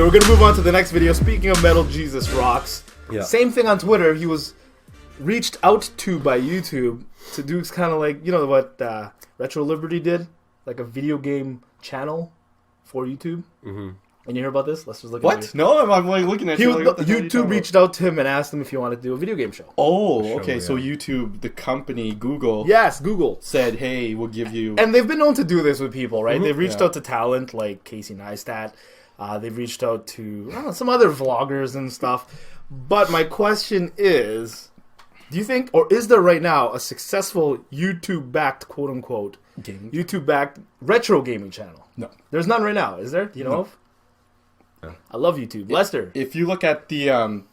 So we're going to move on to the next video. Speaking of MetalJesusRocks, same thing on Twitter. He was reached out to by YouTube to do kind of like, you know what Retro Liberty did? Like a video game channel for YouTube. Mm-hmm. And you hear about this? Let's just look at it. What? No, I'm like looking at you. Like, YouTube reached out to him and asked him if he wanted to do a video game show. Oh, okay. So YouTube, the company, Google. Yes, Google. Said, hey, we'll give you... And they've been known to do this with people, right? Mm-hmm. They've reached out to talent like Casey Neistat. They've reached out to some other vloggers and stuff. But my question is, do you think, or is there right now a successful YouTube-backed, quote-unquote, YouTube-backed retro gaming channel? No. There's none right now, is there? Do you know of? I love YouTube. Lester. If you look at the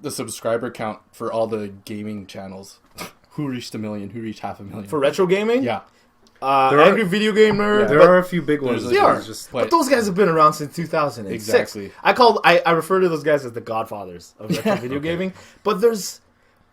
subscriber count for all the gaming channels, who reached 1 million? Who reached 500,000? For retro gaming? Yeah. Angry Video Gamer. Yeah, there are a few big ones. They are. But those guys have been around since 2006. Exactly. I refer to those guys as the godfathers of retro video gaming. But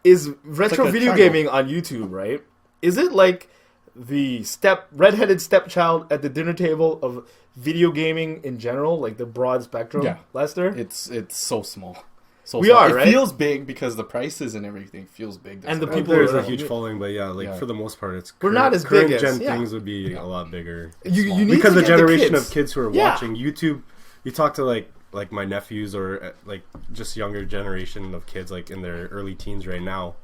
is retro video gaming on YouTube, right? Is it like the redheaded stepchild at the dinner table of video gaming in general, like the broad spectrum? Yeah, Lester. It's so small. Right? It feels big because the prices and everything feels big. And the people there's a huge following, but for the most part, it's we're not as big as gen things would be a lot bigger. You need because to the generation of kids who are watching YouTube. You talk to like my nephews or like just younger generation of kids like in their early teens right now.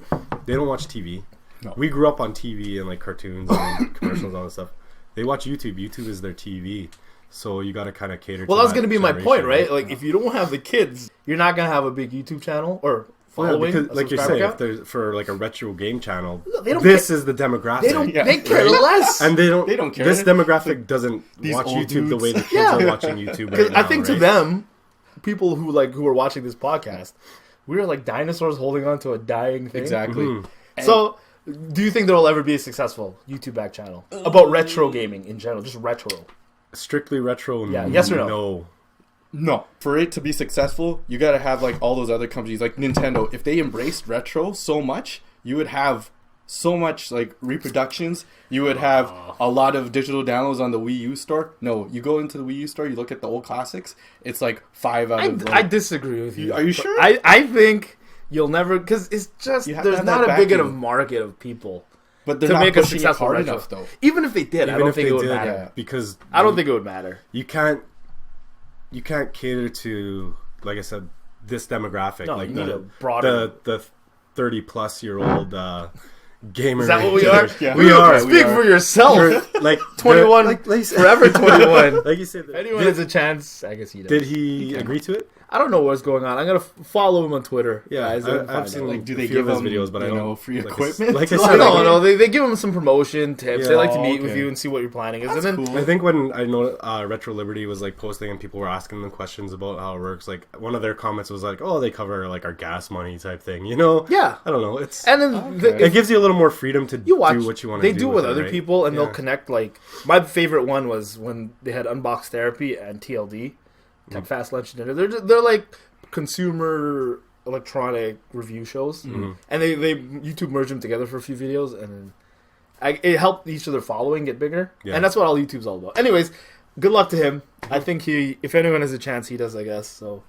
They don't watch TV. No. We grew up on TV and like cartoons and commercials and all that stuff. They watch YouTube. YouTube is their TV. So you got to kind of cater to that's going to be my point, right? Like, if you don't have the kids, you're not going to have a big YouTube channel or following. Because, like you're saying, if there's for like a retro game channel, this is the demographic. They care less. And they don't care. This demographic doesn't watch YouTube the way the kids are watching YouTube right now. I think to them, people who are watching this podcast, we are like dinosaurs holding on to a dying thing. Exactly. Mm-hmm. So, do you think there will ever be a successful YouTube back channel about retro gaming in general, just retro? Strictly retro? Yes or no? No. For it to be successful, you got to have like all those other companies like Nintendo. If they embraced retro so much, you would have so much like reproductions. You would have a lot of digital downloads on the Wii U store. No, you go into the Wii U store, you look at the old classics. It's like 5 out of. I disagree with you. Are you sure? I think you'll never, because it's just there's not a big enough market of people. But they're not pushing it hard enough, though. Even if they did, I don't think it would matter. Because I don't think it would matter. You can't cater to, like I said, this demographic. No, like you need a broader... the 30-plus-year-old gamer. Is that what we are? Yeah. We are. Speak for yourself. Like 21, like forever 21. Like you said, if anyone has a chance, I guess he does. Did he agree to it? I don't know what's going on. I'm gonna follow him on Twitter. Yeah, I've seen like, do they give him videos, but I don't know free equipment. Like I said, no. They give him some promotion tips. They like to meet with you and see what your planning is. That's cool. I think when I know Retro Liberty was like posting and people were asking them questions about how it works, like one of their comments was like, "Oh, they cover like our gas money type thing," you know? Yeah. I don't know. It's and then it gives you a little more freedom to do what you want to do. They do it with other right? people, and they'll connect. Like my favorite one was when they had Unbox Therapy and TLD, Fast Lunch Dinner. They're like consumer electronic review shows, and they YouTube merged them together for a few videos, and it helped each other following get bigger, and that's what all YouTube's all about. Anyways, good luck to him. I think if anyone has a chance, he does, I guess. So